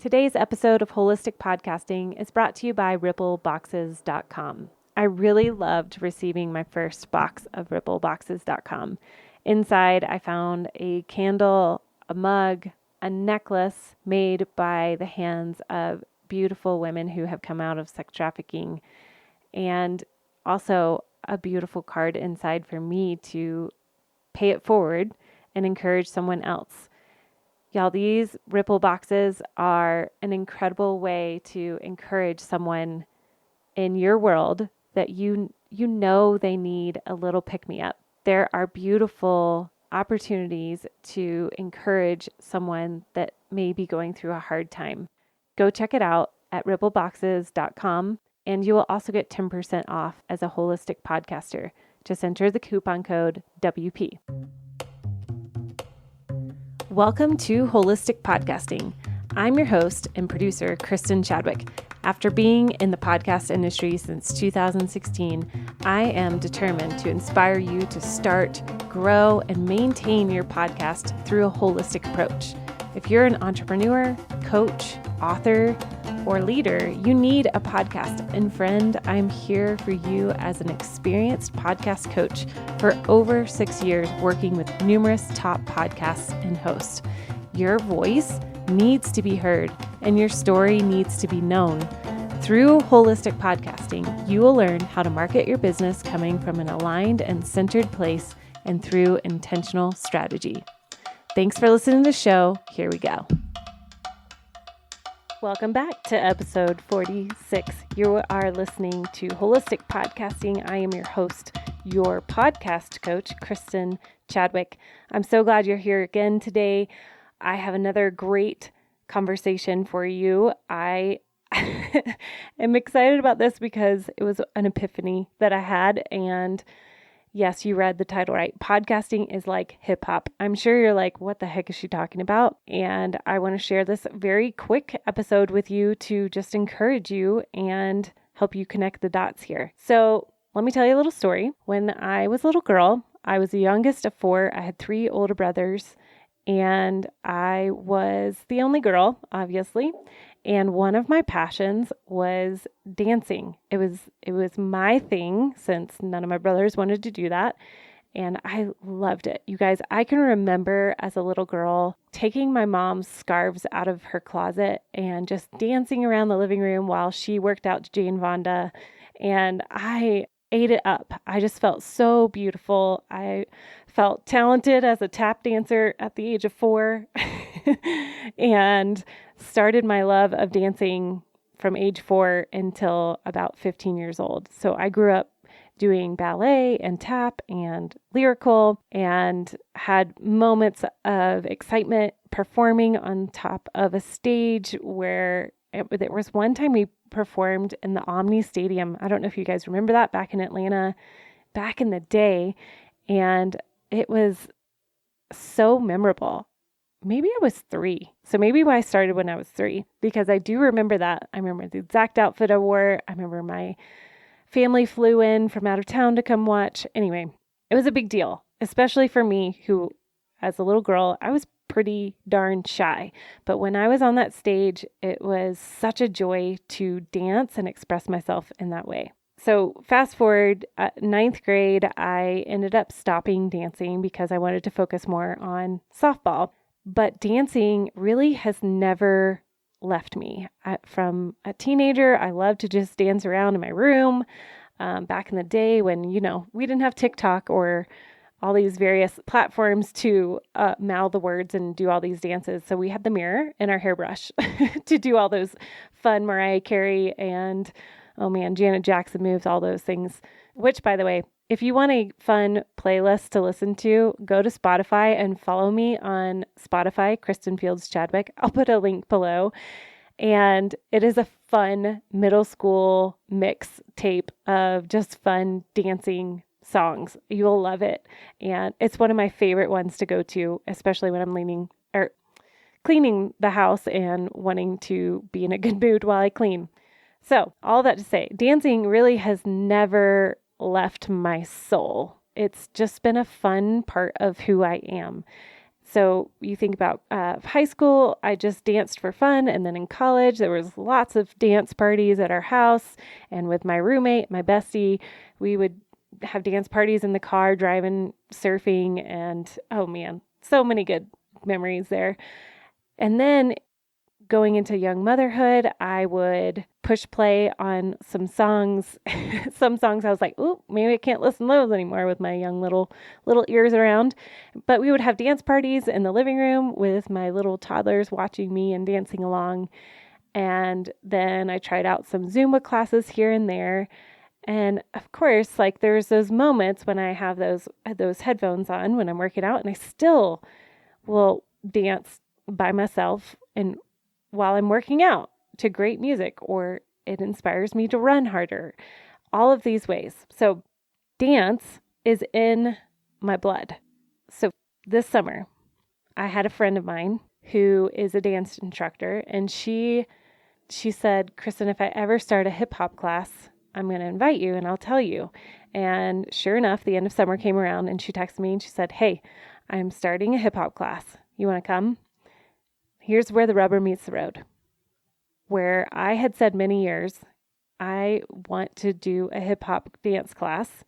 Today's episode of Holistic Podcasting is brought to you by rippleboxes.com. I really loved receiving my first box of rippleboxes.com. Inside, I found a candle, a mug, a necklace made by the hands of beautiful women who have come out of sex trafficking, and also a beautiful card inside for me to pay it forward and encourage someone else. Y'all, these Ripple boxes are an incredible way to encourage someone in your world that you know they need a little pick-me-up. There are beautiful opportunities to encourage someone that may be going through a hard time. Go check it out at rippleboxes.com, and you will also get 10% off as a holistic podcaster. Just enter the coupon code WP. Welcome to Holistic Podcasting. I'm your host and producer, Kristin Chadwick. After being in the podcast industry since 2016, I am determined to inspire you to start, grow, and maintain your podcast through a holistic approach. If you're an entrepreneur, coach, author, or leader, you need a podcast. And friend, I'm here for you as an experienced podcast coach for over 6 years, working with numerous top podcasts and hosts. Your voice needs to be heard and your story needs to be known. Through holistic podcasting, you will learn how to market your business coming from an aligned and centered place and through intentional strategy. Thanks for listening to the show. Here we go. Welcome back to episode 46. You are listening to Holistic Podcasting. I am your host, your podcast coach, Kristin Chadwick. I'm so glad you're here again today. I have another great conversation for you. I am excited about this because it was an epiphany that I had, and yes, you read the title right. Podcasting is like hip hop. I'm sure you're like, what the heck is she talking about? And I want to share this very quick episode with you to just encourage you and help you connect the dots here. So let me tell you a little story. When I was a little girl, I was the youngest of 4. I had 3 older brothers, and I was the only girl, obviously. And one of my passions was dancing. It was my thing since none of my brothers wanted to do that. And I loved it. You guys, I can remember as a little girl taking my mom's scarves out of her closet and just dancing around the living room while she worked out to Jane Fonda. And I ate it up. I just felt so beautiful. I felt talented as a tap dancer at the age of 4 and started my love of dancing from age 4 until about 15 years old. So I grew up doing ballet and tap and lyrical and had moments of excitement performing on top of a stage where there was one time we performed in the Omni Stadium. I don't know if you guys remember that, back in Atlanta, back in the day. And it was so memorable. Maybe I was 3. So maybe I started when I was 3, because I do remember that. I remember the exact outfit I wore. I remember my family flew in from out of town to come watch. Anyway, it was a big deal, especially for me, who as a little girl, I was pretty darn shy. But when I was on that stage, it was such a joy to dance and express myself in that way. So fast forward, 9th grade, I ended up stopping dancing because I wanted to focus more on softball. But dancing really has never left me. From a teenager, I loved to just dance around in my room. Back in the day when, we didn't have TikTok or all these various platforms to mouth the words and do all these dances. So we had the mirror and our hairbrush to do all those fun Mariah Carey and, Janet Jackson moves, all those things. Which, by the way, if you want a fun playlist to listen to, go to Spotify and follow me on Spotify, Kristin Fields Chadwick. I'll put a link below. And it is a fun middle school mix tape of just fun dancing songs. You'll love it. And it's one of my favorite ones to go to, especially when I'm cleaning the house and wanting to be in a good mood while I clean. So all that to say, dancing really has never left my soul. It's just been a fun part of who I am. So you think about high school, I just danced for fun. And then in college, there was lots of dance parties at our house. And with my roommate, my bestie, we would have dance parties in the car, driving, surfing. And oh man, so many good memories there. And then going into young motherhood, I would push play on some songs. Some songs I was like, "Ooh, maybe I can't listen to those anymore," with my young little ears around. But we would have dance parties in the living room with my little toddlers watching me and dancing along. And then I tried out some Zumba classes here and there. And of course, like there's those moments when I have those headphones on when I'm working out, and I still will dance by myself and while I'm working out to great music, or it inspires me to run harder. All of these ways. So dance is in my blood. So this summer, I had a friend of mine who is a dance instructor, and she said, "Kristin, if I ever start a hip hop class, I'm going to invite you and I'll tell you." And sure enough, the end of summer came around and she texted me and she said, "Hey, I'm starting a hip hop class. You want to come?" Here's where the rubber meets the road. Where I had said many years, I want to do a hip hop dance class,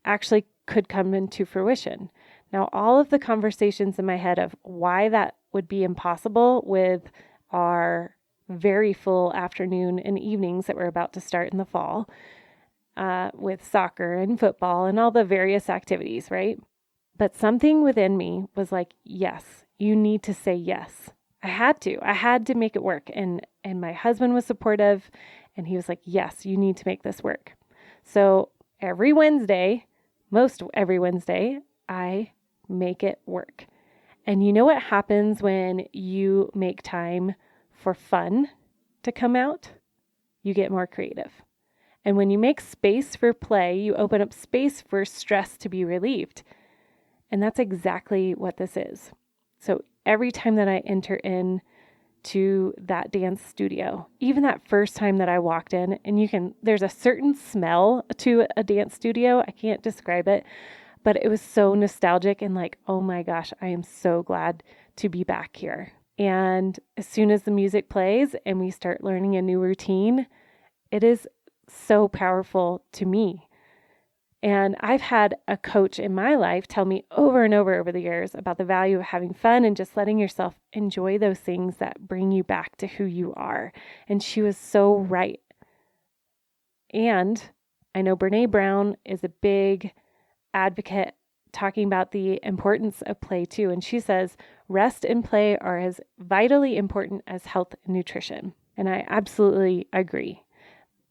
actually could come into fruition. Now, all of the conversations in my head of why that would be impossible with our very full afternoon and evenings that we're about to start in the fall, with soccer and football and all the various activities, right? But something within me was like, yes, you need to say yes. I had to make it work. And my husband was supportive, and he was like, yes, you need to make this work. So every Wednesday, most every Wednesday, I make it work. And you know what happens when you make time for fun to come out? You get more creative. And when you make space for play, you open up space for stress to be relieved. And that's exactly what this is. So every time that I enter in to that dance studio, even that first time that I walked in, and there's a certain smell to a dance studio. I can't describe it, but it was so nostalgic and like, oh my gosh, I am so glad to be back here. And as soon as the music plays and we start learning a new routine, it is so powerful to me. And I've had a coach in my life tell me over and over the years about the value of having fun and just letting yourself enjoy those things that bring you back to who you are. And she was so right. And I know Brene Brown is a big advocate talking about the importance of play too. And she says, rest and play are as vitally important as health and nutrition. And I absolutely agree.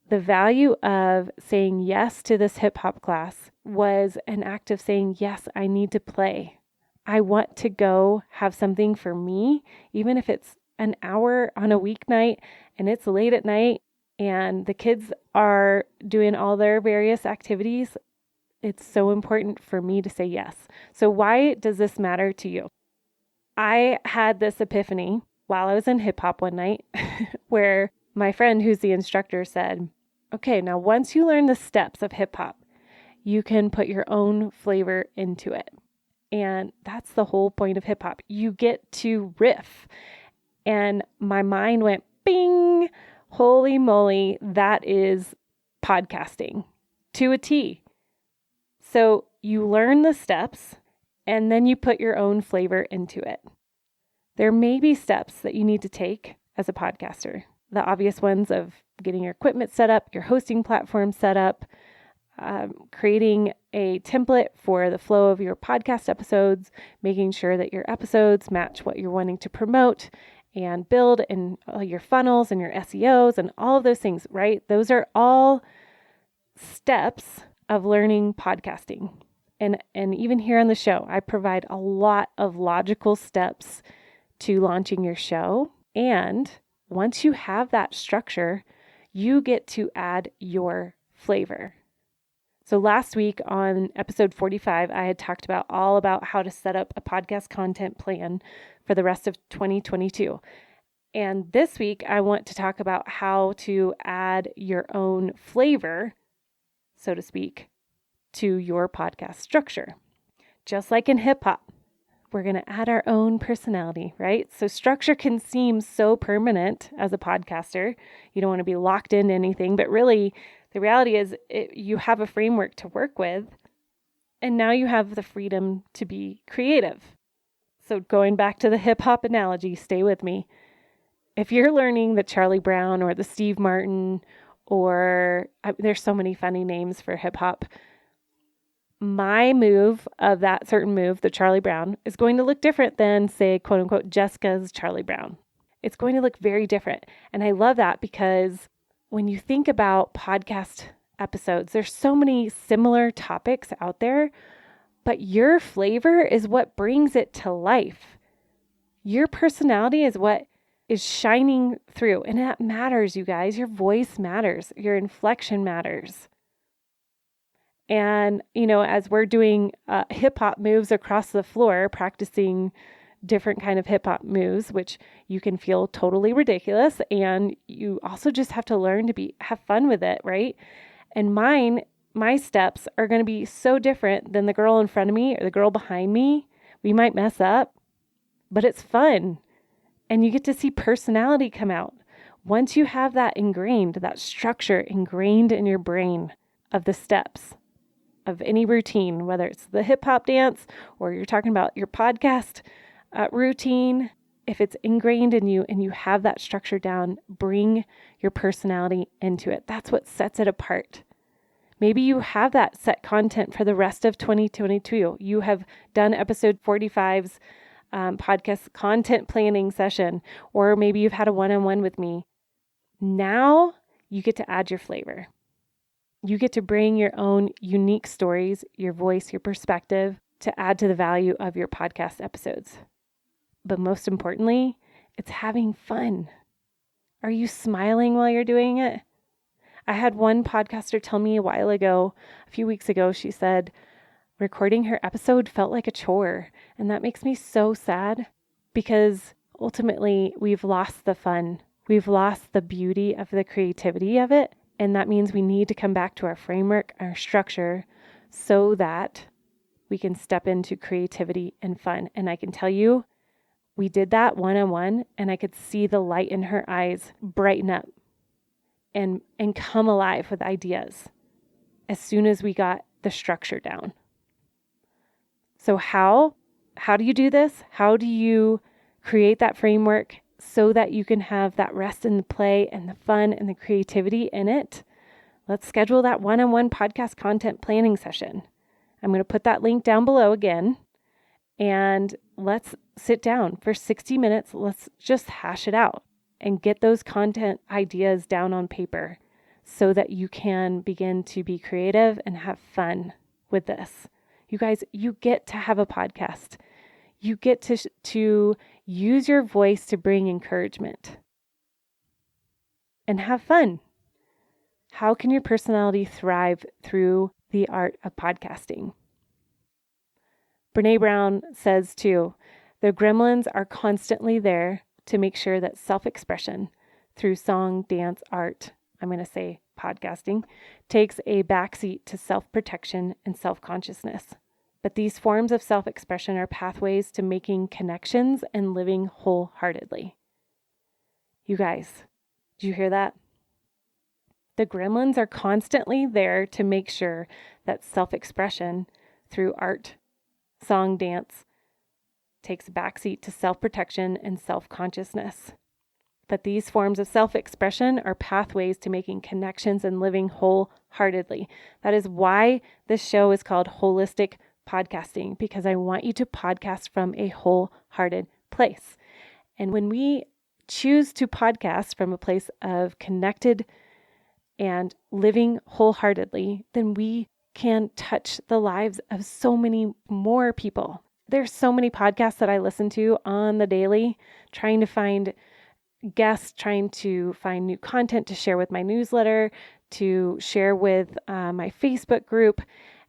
The value of saying yes to this hip hop class was an act of saying, yes, I need to play. I want to go have something for me, even if it's an hour on a weeknight and it's late at night and the kids are doing all their various activities. It's so important for me to say yes. So why does this matter to you? I had this epiphany while I was in hip hop one night where my friend who's the instructor said, okay, now once you learn the steps of hip hop, you can put your own flavor into it. And that's the whole point of hip hop. You get to riff. And my mind went bing, holy moly, that is podcasting to a T. So you learn the steps and then you put your own flavor into it. There may be steps that you need to take as a podcaster. The obvious ones of getting your equipment set up, your hosting platform set up, creating a template for the flow of your podcast episodes, making sure that your episodes match what you're wanting to promote and build, and your funnels and your SEOs and all of those things, right? Those are all steps of learning podcasting. And even here on the show, I provide a lot of logical steps to launching your show. And once you have that structure, you get to add your flavor. So last week on episode 45, I had talked all about how to set up a podcast content plan for the rest of 2022. And this week, I want to talk about how to add your own flavor, so to speak, to your podcast structure. Just like in hip hop, we're going to add our own personality, right? So structure can seem so permanent as a podcaster. You don't want to be locked into anything, but really the reality is you have a framework to work with, and now you have the freedom to be creative. So going back to the hip hop analogy, stay with me. If you're learning the Charlie Brown or the Steve Martin, or there's so many funny names for hip hop, my move of that certain move, the Charlie Brown, is going to look different than, say, quote unquote, Jessica's Charlie Brown. It's going to look very different. And I love that because when you think about podcast episodes, there's so many similar topics out there, but your flavor is what brings it to life. Your personality is what is shining through. And that matters, you guys. Your voice matters. Your inflection matters. And, as we're doing hip hop moves across the floor, practicing different kind of hip hop moves, which you can feel totally ridiculous. And you also just have to learn to have fun with it, right? And my steps are going to be so different than the girl in front of me or the girl behind me. We might mess up, but it's fun. And you get to see personality come out. Once you have that ingrained, that structure ingrained in your brain of the steps of any routine, whether it's the hip hop dance or you're talking about your podcast routine, if it's ingrained in you and you have that structure down, bring your personality into it. That's what sets it apart. Maybe you have that set content for the rest of 2022. You have done episode 45's podcast content planning session, or maybe you've had a one-on-one with me. Now you get to add your flavor. You get to bring your own unique stories, your voice, your perspective to add to the value of your podcast episodes. But most importantly, it's having fun. Are you smiling while you're doing it? I had one podcaster tell me a few weeks ago, she said, recording her episode felt like a chore. And that makes me so sad because ultimately we've lost the fun. We've lost the beauty of the creativity of it. And that means we need to come back to our framework, our structure, so that we can step into creativity and fun. And I can tell you, we did that one-on-one, and I could see the light in her eyes brighten up and come alive with ideas as soon as we got the structure down. So how do you do this? How do you create that framework so that you can have that rest and the play and the fun and the creativity in it? Let's schedule that one-on-one podcast content planning session. I'm going to put that link down below again, and let's sit down for 60 minutes. Let's just hash it out and get those content ideas down on paper so that you can begin to be creative and have fun with this. You guys, you get to have a podcast. You get to use your voice to bring encouragement and have fun. How can your personality thrive through the art of podcasting? Brene Brown says too, the gremlins are constantly there to make sure that self-expression through song, dance, art, I'm going to say podcasting, takes a backseat to self-protection and self-consciousness. But these forms of self-expression are pathways to making connections and living wholeheartedly. You guys, did you hear that? The gremlins are constantly there to make sure that self-expression through art, song, dance, takes a backseat to self-protection and self-consciousness. But these forms of self-expression are pathways to making connections and living wholeheartedly. That is why this show is called Holistic Podcasting, because I want you to podcast from a wholehearted place. And when we choose to podcast from a place of connected and living wholeheartedly, then we can touch the lives of so many more people. There's so many podcasts that I listen to on the daily, trying to find guests, trying to find new content to share with my newsletter, to share with my Facebook group.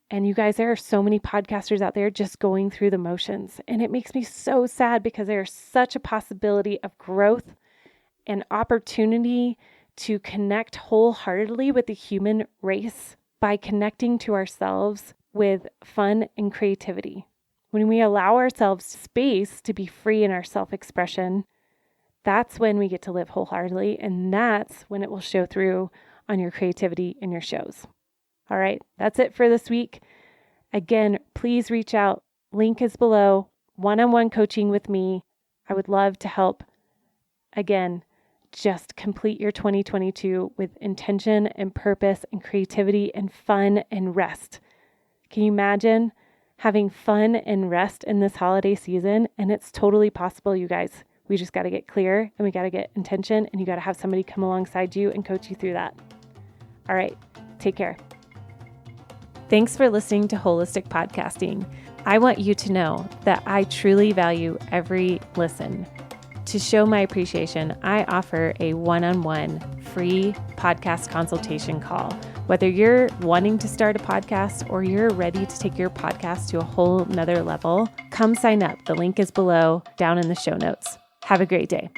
And you guys, there are so many podcasters out there just going through the motions. And it makes me so sad because there's such a possibility of growth and opportunity to connect wholeheartedly with the human race by connecting to ourselves with fun and creativity. When we allow ourselves space to be free in our self-expression, that's when we get to live wholeheartedly, and that's when it will show through on your creativity and your shows. All right, that's it for this week. Again, please reach out. Link is below. One-on-one coaching with me. I would love to help. Again, just complete your 2022 with intention and purpose and creativity and fun and rest. Can you imagine having fun and rest in this holiday season? And it's totally possible, you guys. We just got to get clear and we got to get intention, and you got to have somebody come alongside you and coach you through that. All right, take care. Thanks for listening to Holistic Podcasting. I want you to know that I truly value every listen. To show my appreciation, I offer a one-on-one free podcast consultation call. Whether you're wanting to start a podcast or you're ready to take your podcast to a whole nother level, come sign up. The link is below, down in the show notes. Have a great day.